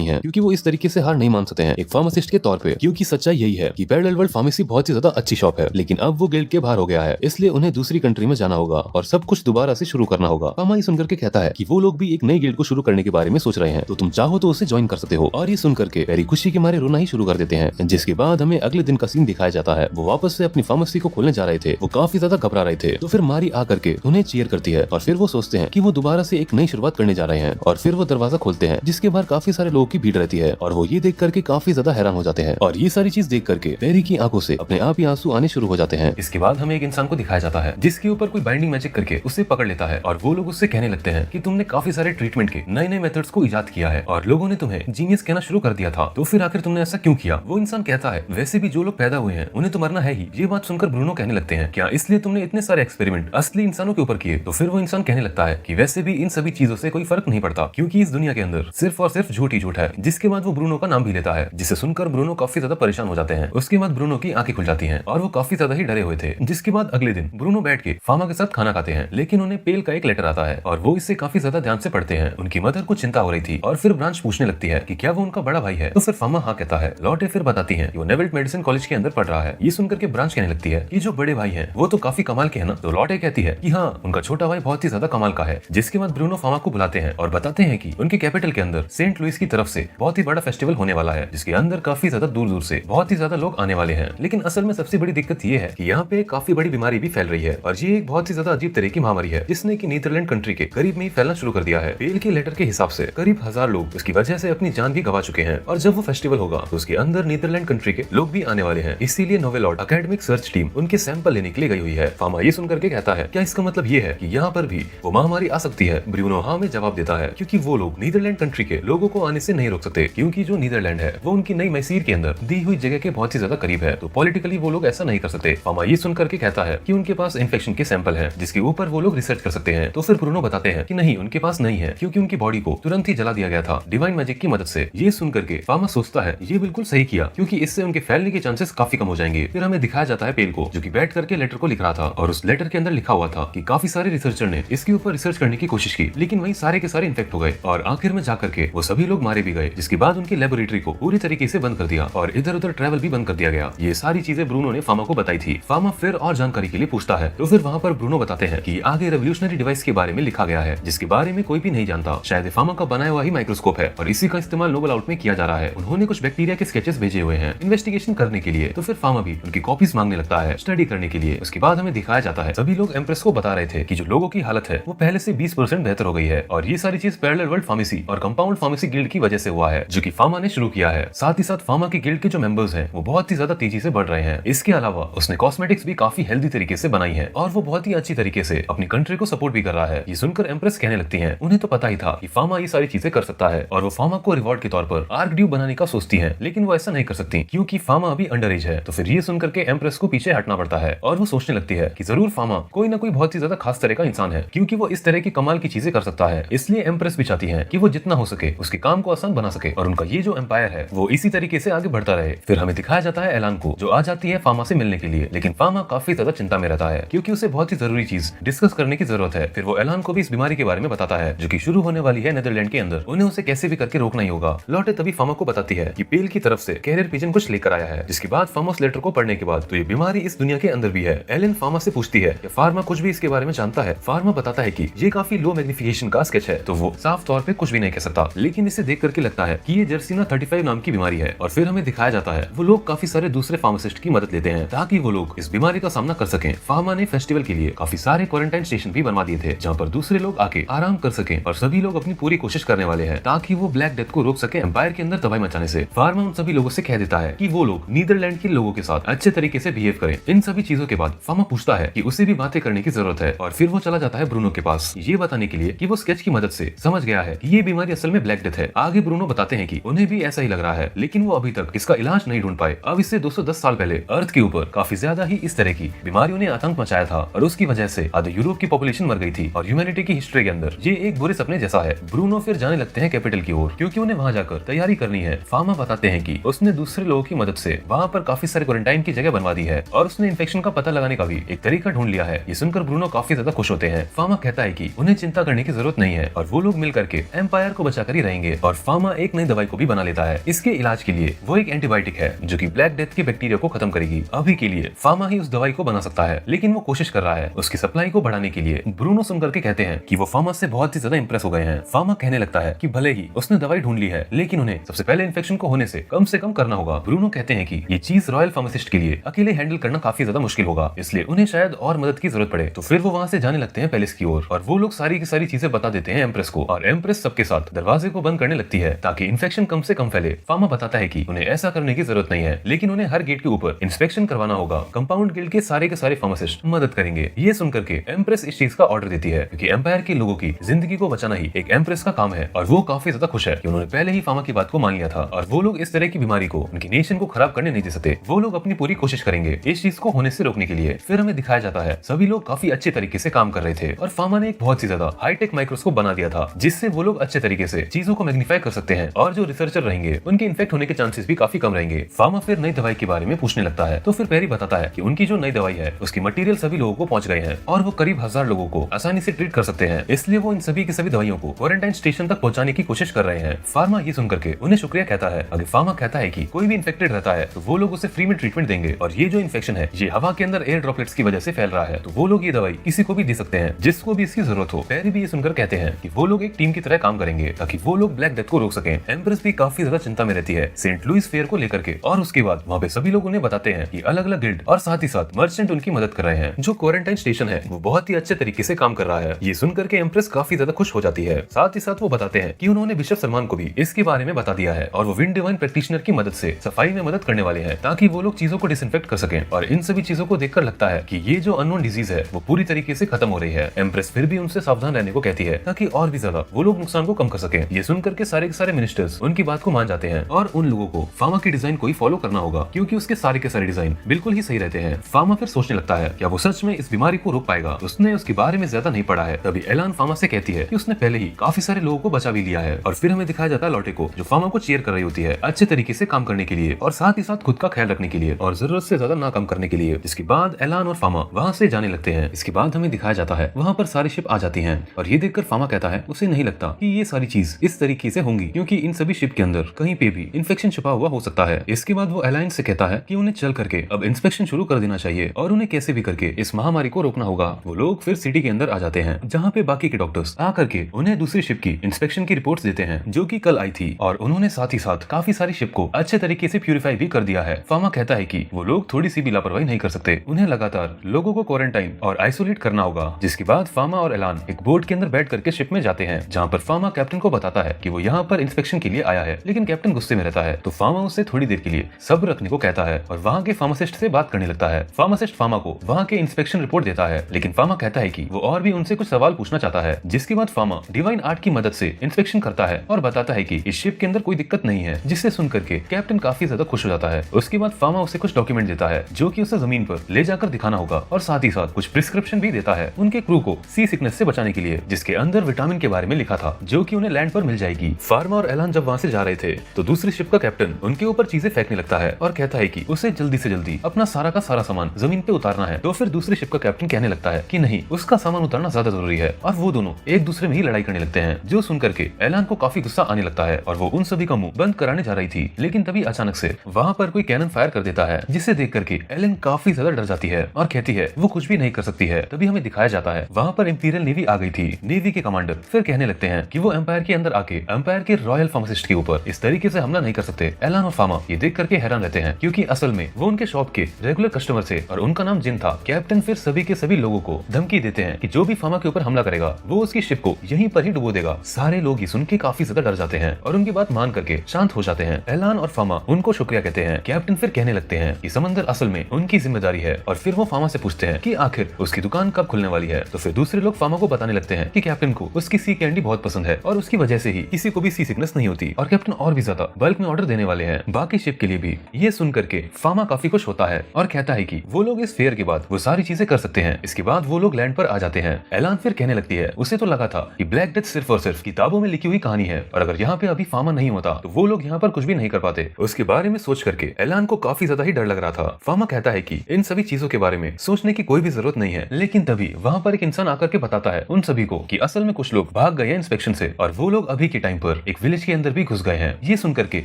नहीं है, क्योंकि वो इस तरीके से हार नहीं मान सकते हैं एक फार्मासिस्ट के तौर पे। क्योंकि सच्चाई यही है कि पैरेलल वर्ल्ड फार्मेसी बहुत ही ज्यादा अच्छी शॉप है, लेकिन अब वो गिल्ड के बाहर हो गया है, इसलिए उन्हें दूसरी कंट्री में जाना होगा और सब कुछ दोबारा से शुरू करना होगा। फार्मा ये सुनकर के कहता है कि वो लोग भी एक नई गिल्ड को शुरू करने के बारे में सोच रहे हैं, तो तुम चाहो तो उसे ज्वाइन कर सकते हो। और ये सुनकर के पेरी खुशी के मारे रोना ही शुरू कर देते हैं। जिसके बाद हमें अगले दिन का सीन दिखाया जाता है। वो वापस से अपनी फार्मेसी को खोलने जा रहे थे, वो काफी ज्यादा घबरा रहे थे। तो फिर मारी आकर के उन्हें चीयर करती है और फिर वो सोचते हैं कि वो दोबारा से एक नई शुरुआत करने जा रहे हैं। और फिर वो दरवाजा खोलते हैं, जिसके बाहर काफी सारे लोगों की भीड़ रहती है और वो ये देख करके काफी ज्यादा हैरान हो जाते हैं। और ये सारी चीज देख करके पेरी की आंखों से अपने आप ही आंसू आने शुरू हो जाते हैं। इसके बाद हमें एक इंसान को दिखाया जाता है जिसके ऊपर कोई बाइंडिंग मैजिक करके उसे पकड़ लेता है और वो लोग उससे कहने लगते हैं कि तुमने काफी सारे ट्रीटमेंट के नए नए मेथड्स को इजाद किया है और लोगों ने तुम्हें जीनियस कहना शुरू कर दिया था, तो फिर आखिर तुमने ऐसा क्यों किया? वो इंसान कहता है वैसे भी जो लोग पैदा हुए हैं उन्हें तो मरना है ही। ये बात सुनकर ब्रूनो कहने लगते हैं क्या इसलिए तुमने इतने सारे एक्सपेरिमेंट असली इंसानों के ऊपर किए? तो फिर वो इंसान कहने लगता है कि वैसे भी इन सभी चीजों से कोई फर्क नहीं पड़ता, क्योंकि इस दुनिया के अंदर सिर्फ और सिर्फ झूठ ही झूठ है। जिसके बाद वो ब्रूनो का नाम भी लेता है, जिसे सुनकर ब्रूनो काफी ज्यादा परेशान हो जाते हैं। उसके बाद ब्रूनो की आंखें खुल जाती हैं और वो काफी ज्यादा ही डरे हुए थे। जिसके बाद अगले दिन ब्रूनो बैठ के फार्मा के साथ खाना खाते हैं, लेकिन उन्हें पेल का एक लेटर आता है और वो इसे काफी ज्यादा ध्यान से पढ़ते हैं। उनकी मदर को चिंता हो रही थी और फिर ब्रांच पूछने लगती है कि क्या वो उनका बड़ा भाई है? तो फिर फार्मा हाँ कहता है। लॉटे फिर बताती है कि वो नेवल्ट मेडिसिन कॉलेज के अंदर पढ़ रहा है। ये सुनकर के ब्रांच कहने लगती है कि जो बड़े भाई हैं वो तो काफी कमाल के हैं ना? तो लॉटे कहती है कि हाँ, उनका छोटा भाई बहुत ही ज्यादा कमाल का है। जिसके बाद ब्रूनो फार्मा को बुलाते हैं और बताते हैं कि उनके कैपिटल के अंदर सेंट लुइस की तरफ से बहुत ही बड़ा फेस्टिवल होने वाला है, जिसके अंदर काफी ज्यादा दूर दूर से बहुत ही ज्यादा लोग आने वाले हैं। लेकिन असल में सबसे बड़ी दिक्कत ये है कि यहाँ पे काफी बड़ी बीमारी भी फैल रही है और ये एक बहुत ही ज्यादा अजीब तरह की महामारी है, जिसने की नीदरलैंड कंट्री के करीब में ही फैलना शुरू कर दिया है। पेल के लेटर के हिसाब से करीब 1000 लोग इसकी वजह से अपनी जान भी गवा चुके हैं और जब वो फेस्टिवल होगा तो उसके अंदर नीदरलैंड कंट्री के लोग भी आने वाले हैं। इसीलिए नोवेलॉर्ड एकेडमिक सर्च टीम उनके सैंपल लेने के लिए गई हुई है। फार्मा ये सुनकर के कहता है क्या इसका मतलब ये है कि यहाँ पर भी वो महामारी आ सकती है? ब्रूनो हाँ में जवाब देता है, क्योंकि वो लोग नीदरलैंड कंट्री के लोगों को आने से नहीं रोक सकते, क्योंकि जो नीदरलैंड है वो उनकी नई मैसीर के अंदर दी हुई जगह के बहुत ही ज्यादा करीब है, तो पॉलिटिकली वो लोग ऐसा नहीं कर सकते। फार्मा ये सुनकर के कहता है कि उनके पास इन्फेक्शन के सैंपल है जिसके ऊपर वो लोग रिसर्च कर सकते हैं। तो फिर ब्रूनो बताते हैं कि नहीं, उनके पास नहीं है, क्योंकि उनकी बॉडी को तुरंत ही जला दिया गया था डिवाइन मैजिक की मदद से। ये सुनकर के फार्मा सोचता है ये बिल्कुल सही किया, क्योंकि इससे उनके फैलने के चांसेस काफी कम हो जाएंगे। फिर हमें दिखाया जाता है पेल को, जो कि बैठ करके लेटर को लिख रहा था और उस लेटर के अंदर लिखा हुआ था कि काफी सारे रिसर्चर ने इसके ऊपर रिसर्च करने की कोशिश की, लेकिन वही सारे के सारे इन्फेक्ट हो गए और आखिर में जाकर के वो सभी लोग मारे भी गए। जिसके बाद उनकी लेबोरेटरी को पूरी तरीके से बंद कर दिया और इधर उधर ट्रैवल भी बंद कर दिया गया। ये सारी चीजें ब्रूनो ने फार्मा को बताई थी। फार्मा फिर और जानकारी के लिए पूछता है, तो फिर वहाँ पर ब्रूनो बताते हैं कि आगे रेवोल्यूशनरी डिवाइस के बारे में लिखा गया है, जिसके बारे में कोई भी नहीं जानता। शायद फार्मा का बनाया हुआ ही माइक्रोस्कोप है और इसी का इस्तेमाल नोबल आउट में किया जा रहा है। उन्होंने कुछ बैक्टीरिया के स्केचेस भेजे हुए हैं इन्वेस्टिगेशन करने के लिए। तो फिर फार्मा भी उनकी कॉपीज मांगने लगता है स्टडी करने के लिए। उसके बाद हमें दिखाया जाता है सभी लोग एम्प्रेस को बता रहे थे कि जो लोगों की हालत है वो पहले से 20% बेहतर हो गई है और ये सारी चीज पैरेलल वर्ल्ड फार्मेसी और कंपाउंड फार्मेसी गिल्ड की वजह से हुआ है, जो कि फार्मा ने शुरू किया है। साथ ही साथ फार्मा की गिल्ड के जो मेंबर्स हैं वो बहुत ही ज्यादा तेजी से बढ़ रहे हैं। इसके अलावा उसने कॉस्मेटिक्स भी काफी हेल्दी तरीके से बनाई है और वो बहुत ही अच्छी तरीके से अपनी कंट्री को सपोर्ट भी कर रहा है। ये सुनकर एम्प्रेस कहने लगती है उन्हें तो पता ही था कि फार्मा ये सारी चीजें कर सकता है और वो फार्मा को रिवॉर्ड के तौर पर आर्क ड्यू बनाने का सोचती है, लेकिन वो ऐसा नहीं कर सकती क्योंकि फार्मा अभी अंडर एज है। तो फिर ये सुनकर के एम्प्रेस को पीछे हटना पड़ता है और वो सोचने लगती है कि जरूर फार्मा कोई ना कोई बहुत ही ज्यादा खास तरह का इंसान है, क्योंकि वो इस तरह की कमाल की चीजें कर सकता है। इसलिए एम्प्रेस भी चाहती है कि वो जितना हो सके उसके काम को आसान बना सके और उनका ये जो एम्पायर है वो इसी तरीके से आगे बढ़ता रहे। फिर हमें दिखाया जाता है एलान को, जो आ जाती है फार्मा से मिलने के लिए, लेकिन फार्मा काफी ज्यादा चिंता में रहता है क्योंकि उसे बहुत ही जरूरी चीज डिस्कस करने की जरूरत है। फिर वो एलान को भी इस बीमारी के बारे में बताता है जो कि शुरू होने वाली है नेदरलैंड के अंदर। उन्हें उसे कैसे भी करके रोकना ही होगा। लॉटे तभी फार्मा को बताती है कि पेल की तरफ से कैरियर पिजन कुछ लेकर आया है। जिसके बाद फार्मा उस लेटर को पढ़ने के बाद तो ये बीमारी इस दुनिया के अंदर भी है। एलन फार्मा से पूछती है कि फार्मा कुछ भी इसके बारे में जानता है। फार्मा बताता है कि ये काफी लो मैग्निफिकेशन का स्केच है, तो वो साफ तौर पे कुछ भी नहीं कह सकता, लेकिन इसे देख करके लगता है कि ये जर्सीना 35 नाम की बीमारी है। और फिर हमें दिखाया जाता है वो लोग काफी सारे दूसरे फार्मासिस्ट की मदद लेते हैं ताकि वो लोग इस बीमारी का सामना कर सकें। फार्मा ने फेस्टिवल के लिए काफी सारे क्वारंटाइन स्टेशन भी बनवा दिए थे जहाँ पर दूसरे लोग आके आराम कर सकें और सभी लोग अपनी पूरी कोशिश करने वाले हैं ताकि वो ब्लैक डेथ को रोक सके एम्पायर के अंदर तबाही मचाने से। फार्मा उन सभी लोगों से कह देता है कि वो लोग नीदरलैंड के लोगों के साथ अच्छे तरीके से बिहेव करें। इन सभी चीजों के बाद फार्मा पूछता है कि उसे भी बातें करने की जरूरत है और फिर वो चला जाता है ब्रूनो के पास ये बताने के लिए कि वो स्केच की मदद से समझ गया है कि ये बीमारी असल में ब्लैक डेथ है। आगे ब्रूनो बताते हैं कि उन्हें भी ऐसा ही लग रहा है, लेकिन वो अभी तक इसका इलाज नहीं ढूंढ पाए। अब इससे 210 साल पहले अर्थ के ऊपर काफी ज्यादा ही इस तरह की बीमारियों ने आतंक मचाया था और उसकी वजह से आधे यूरोप की पॉपुलेशन मर गई थी और ह्यूमैनिटी की हिस्ट्री के अंदर ये एक बुरे सपने जैसा है। ब्रूनो फिर जाने लगते हैं कैपिटल की ओर क्योंकि उन्हें वहां जाकर तैयारी करनी है। फार्मा बताते हैं कि उसने दूसरे लोगों की मदद से वहां पर काफी सारे क्वारंटाइन की जगह बनवा दी है और उसने इन्फेक्शन का पता लगाने का भी एक तरीका ढूंढ लिया है। ये सुनकर ब्रूनो काफी ज्यादा खुश होते हैं। फार्मा कहता है कि उन्हें चिंता करने की जरूरत नहीं है और वो लोग मिल करके एम्पायर को बचाकर ही रहेंगे और फार्मा फार्मा एक नई दवाई को भी बना लेता है। इसके इलाज के लिए वो एक एंटीबायोटिक है जो कि ब्लैक डेथ के बैक्टीरिया को खत्म करेगी। अभी के लिए फार्मा ही उस दवाई को बना सकता है, लेकिन वो कोशिश कर रहा है उसकी सप्लाई को बढ़ाने के लिए। ब्रूनो सुनकर के कहते हैं कि वो फार्मा से बहुत ही ज्यादा इंप्रेस हो गए हैं। फार्मा कहने लगता है कि भले ही उसने दवाई ढूंढ ली है, लेकिन उन्हें सबसे पहले इन्फेक्शन को होने से कम करना होगा। ब्रूनो कहते हैं कि ये चीज रॉयल फार्मासिस्ट के लिए अकेले हैंडल करना काफी ज्यादा मुश्किल होगा, इसलिए उन्हें शायद और मदद की जरूरत पड़े। तो फिर वो वहाँ से जाने लगते हैं पैलेस की ओर, और वो लोग सारी की सारी चीजें बता देते हैं एम्प्रेस को, और एम्प्रेस सबके साथ दरवाजे को बंद करने लगती है ताकि इन्फेक्शन कम से कम फैले। फार्मा बताता है कि उन्हें ऐसा करने की जरूरत नहीं है, लेकिन उन्हें हर गेट के ऊपर इंस्पेक्शन करवाना होगा। कंपाउंड गिल्ड के सारे फार्मासिस्ट मदद करेंगे। ये सुनकर के एम्प्रेस इस चीज का ऑर्डर देती है, क्योंकि एम्पायर के लोगों की जिंदगी को बचाना ही एक एम्प्रेस का काम है। और वो काफी ज्यादा खुश है कि उन्होंने पहले ही फार्मा की बात को मान लिया था, और वो लोग इस तरह की बीमारी को उनकी नेशन को खराब करने नहीं दे सकते। वो लोग अपनी पूरी कोशिश करेंगे इस चीज को होने से रोकने के लिए। फिर हमें दिखाया जाता है सभी लोग काफी अच्छे तरीके से काम कर रहे थे, और फार्मा ने एक बहुत ही ज्यादा हाईटेक माइक्रोस्कोप बना दिया था, जिससे वो लोग अच्छे तरीके से चीजों को मैग्नीफाई कर सकते हैं, और जो रिसर्चर रहेंगे उनके इन्फेक्ट होने के चांसेस भी काफी कम रहेंगे। फार्मा फिर नई दवाई के बारे में पूछने लगता है, तो फिर पेरी बताता है कि उनकी जो नई दवाई है उसकी मटेरियल सभी लोगों को पहुंच गए हैं, और वो करीब 1000 लोगों को आसानी से ट्रीट कर सकते हैं। इसलिए वो इन सभी की सभी दवाइयों को क्वारंटाइन स्टेशन तक पहुंचाने की कोशिश कर रहे हैं। फार्मा ये सुनकर के उन्हें शुक्रिया कहता है। अगर फार्मा कहता है कि कोई भी इन्फेक्टेड रहता है तो वो लोग उसे फ्री में ट्रीटमेंट देंगे, और ये जो इन्फेक्शन है ये हवा के अंदर एयर ड्रॉपलेट्स की वजह से फैल रहा है, तो वो लोग ये दवाई किसी को भी दे सकते हैं जिसको भी इसकी जरूरत हो। पेरी भी ये सुनकर कहते हैं कि वो लोग एक टीम की तरह काम करेंगे ताकि वो लोग ब्लैक डेथ को रोक सकें। एम्प्रेस भी काफी ज्यादा चिंता में रहती है सेंट लुइस फेयर को लेकर के, और उसके बाद वहाँ पे सभी लोग उन्हें बताते हैं कि अलग अलग गिल्ड और साथ ही साथ मर्चेंट उनकी मदद कर रहे हैं। जो क्वारंटाइन स्टेशन है वो बहुत ही अच्छे तरीके से काम कर रहा है। ये सुनकर के एम्प्रेस काफी ज्यादा खुश हो जाती है। साथ ही साथ वो बताते हैं कि उन्होंने बिशप सलमान को भी इसके बारे में बता दिया है, और वो विंड डिवाइन प्रैक्टिशनर की मदद से सफाई में मदद करने वाले हैं ताकि वो लोग चीजों को डिसइंफेक्ट कर सकें। और इन सभी चीजों को देखकर लगता है कि ये जो अननोन डिजीज है वो पूरी तरीके से खत्म हो रही है। एम्प्रेस फिर भी उनसे सावधान रहने को कहती है ताकि और भी ज्यादा वो लोग नुकसान को कम कर सकें। ये सुनकर के सारे मिनिस्टर्स उनकी बात को मान जाते हैं, और उन लोगों को फार्मा की डिजाइन को ही फॉलो करना होगा, क्योंकि उसके सारे के सारे डिजाइन बिल्कुल ही सही रहते हैं। फार्मा फिर सोचने लगता है क्या वो सच में इस बीमारी को रोक पाएगा। उसने उसके बारे में ज्यादा नहीं पढ़ा है। तभी एलान फार्मा से कहती है कि उसने पहले ही काफी सारे लोगों को बचा भी लिया है। और फिर हमें दिखाया जाता है लॉटे को, जो फार्मा को चीयर कर रही होती है अच्छे तरीके से काम करने के लिए, और साथ ही साथ खुद का ख्याल रखने के लिए, और जरूरत से ज्यादा ना काम करने के लिए। इसके बाद एलान और फार्मा वहाँ से जाने लगते हैं। इसके बाद हमें दिखाया जाता है वहाँ पर सारी शिप आ जाती हैं, और ये देखकर फार्मा कहता है उसे नहीं लगता कि ये सारी चीज इस तरीके से होंगी, क्योंकि इन सभी शिप के अंदर कहीं पे भी इन्फेक्शन छुपा हुआ हो सकता है। इसके बाद वो अलायंस से कहता है कि उन्हें चल करके अब इंस्पेक्शन शुरू कर देना चाहिए, और उन्हें कैसे भी करके इस महामारी को रोकना होगा। वो लोग फिर सिटी के अंदर आ जाते हैं, जहाँ पे बाकी के डॉक्टर्स आकर के उन्हें दूसरी शिप की इंस्पेक्शन की रिपोर्ट्स देते हैं जो कि कल आई थी, और उन्होंने साथ ही साथ काफी सारी शिप को अच्छे तरीके से प्यूरिफाई भी कर दिया है। फार्मा कहता है कि वो लोग थोड़ी सी भी लापरवाही नहीं कर सकते, उन्हें लगातार लोगों को क्वारंटाइन और आइसोलेट करना होगा। जिसके बाद फार्मा और एलान एक बोट के अंदर बैठ करके शिप में जाते हैं, जहाँ पर फार्मा कैप्टन को बताता है कि वो यहाँ पर इंस्पेक्शन के लिए आया है, लेकिन कैप्टन गुस्से में रहता है। तो फार्मा उससे थोड़ी देर के लिए सब्र रखने को कहता है, और वहाँ के फार्मासिस्ट से बात करने लगता है। फार्मासिस्ट फार्मा को वहाँ के इंस्पेक्शन रिपोर्ट देता है, लेकिन फार्मा कहता है कि वो और भी उनसे कुछ सवाल पूछना चाहता है। जिसके बाद फार्मा डिवाइन आर्ट की मदद से इंस्पेक्शन करता है, और बताता है कि इस शिप के अंदर कोई दिक्कत नहीं है, जिससे सुन करके कैप्टन काफी ज्यादा खुश हो जाता है। उसके बाद फार्मा उसे कुछ डॉक्यूमेंट देता है जो कि उसे जमीन पर ले जाकर दिखाना होगा, और साथ ही साथ कुछ प्रिस्क्रिप्शन भी देता है उनके क्रू को सी सिकनेस से बचाने के लिए, जिसके अंदर विटामिन के बारे में लिखा था जो कि उन्हें लैंड पर मिल जाएगी। फार्मा और एलान जब वहाँ से जा रहे थे तो दूसरी शिप का कैप्टन उनके ऊपर चीजें फेंकने लगता है, और कहता है कि उसे जल्दी से जल्दी अपना सारा का सारा सामान जमीन पे उतारना है। तो फिर दूसरी शिप का कैप्टन कहने लगता है कि नहीं, उसका सामान उतारना ज्यादा जरूरी है, और वो दोनों एक दूसरे में ही लड़ाई करने लगते हैं। जो सुनकर के एलान को काफी गुस्सा आने लगता है, और वो उन सभी का मुंह बंद कराने जा रही थी, लेकिन तभी अचानक से वहाँ पर कोई कैनन फायर कर देता है, जिसे देख करके एलन काफी ज्यादा डर जाती है और कहती है वो कुछ भी नहीं कर सकती है। तभी हमें दिखाया जाता है वहाँ पर इंपीरियल नेवी आ गई थी। नेवी के कमांडर फिर कहने लगते हैं कि वो एम्पायर के अंदर आके एम्पायर के रॉयल फार्मासिस्ट के ऊपर इस तरीके से हमला नहीं कर सकते। एलान और फार्मा ये देख करके हैरान रहते हैं, क्योंकि असल में वो उनके शॉप के रेगुलर कस्टमर थे, और उनका नाम जिन था। कैप्टन फिर सभी के सभी लोगों को धमकी देते हैं कि जो भी फार्मा के ऊपर हमला करेगा वो उसकी शिप को यहीं पर ही डुबो देगा। सारे लोग ये सुन के काफी ज्यादा डर जाते हैं, और उनकी बात मान करके शांत हो जाते हैं। एलान और फार्मा उनको शुक्रिया कहते हैं। कैप्टन फिर कहने लगते हैं कि समंदर असल में उनकी जिम्मेदारी है, और फिर वो फार्मा से पूछते हैं कि आखिर उसकी दुकान कब खुलने वाली है। तो फिर दूसरे लोग फार्मा को बताने लगते हैं कि कैप्टन को उसकी सी कैंडी बहुत पसंद है, और उसकी वजह से ही किसी को भी सी सिकनेस नहीं होती, और कैप्टन और भी ज्यादा बल्क में ऑर्डर देने वाले हैं बाकी शिप के लिए भी। ये सुन करके फार्मा काफी खुश होता है, और कहता है कि वो लोग इस फेयर के बाद वो सारी चीजें कर सकते हैं। इसके बाद वो लोग लैंड पर आ जाते हैं। एलान फिर कहने लगती है उसे तो लगा था कि ब्लैक डेथ सिर्फ और सिर्फ किताबों में लिखी हुई कहानी है, और अगर यहाँ पे अभी फार्मा नहीं होता तो वो लोग यहाँ पर कुछ भी नहीं कर पाते। उसके बारे में सोच करके एलान को काफी ज्यादा ही डर लग रहा था। फार्मा कहता है कि इन सभी चीजों के बारे में सोचने की कोई भी जरूरत नहीं है, लेकिन तभी वहाँ पर एक इंसान आकर के बताता है उन सभी को कि असल में कुछ लोग भाग गए इंस्पेक्शन से, और वो लोग अभी के टाइम पर एक विलेज के अंदर भी घुस गए हैं। ये सुनकर के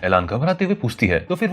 एलान घबराते हुए पूछती है तो फिर